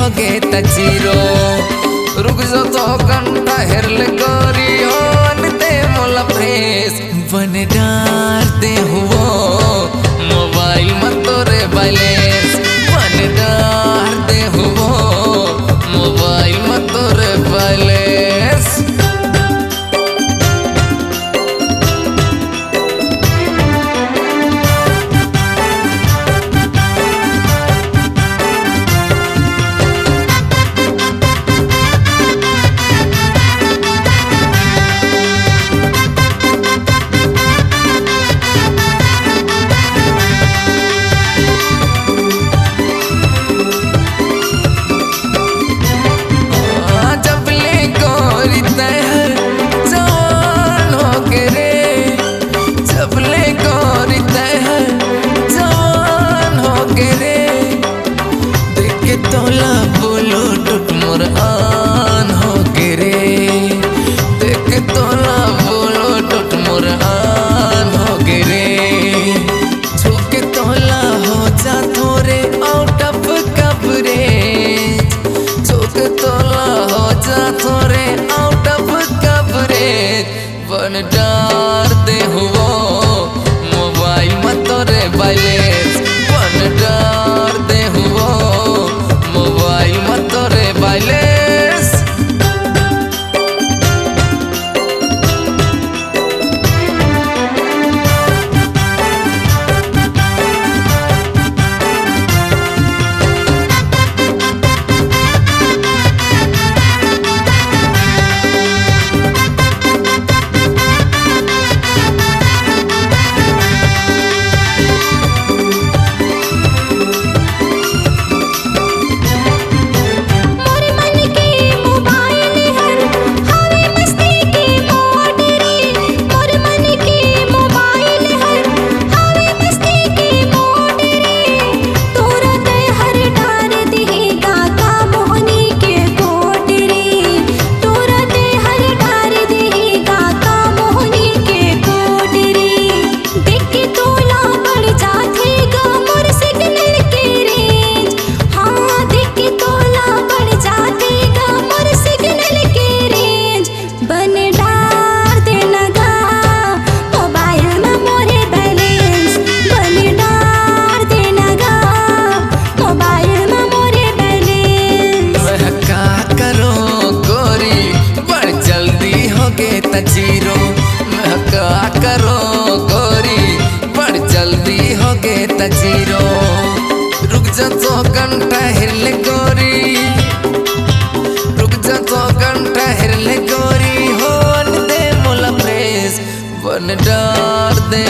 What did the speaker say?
होगे तजीरो रुक जो तो घंटा हेरले गोरी हो अनते मोला फ्रेस बन डालते हुओ मोबाइल मत तोरे बैलेंस बन डालते हुओ मोबाइल मत तोरे बैलेंस तोला बोलो टूट मोर आन हो गिरे देख तोला बोलो टूट मोर आन हो गिरे छुके तोला हो जा थोरे आउट ऑफ कवरेज छुके तोला हो जा थोरे आउट ऑफ कवरेज बन डार दे हुओ मोबाइल मत तोरे बैलेंस बन डार दे हुओ मोबाइल मत तोरे बैलेंस तजीरो मैं क्या करो गोरी बड़ जल्दी होगे तजीरो रुक जा तो घंटा हिरले गोरी रुक जा तो घंटा हिरले गोरी हो दे मोला प्रेस बन डार दे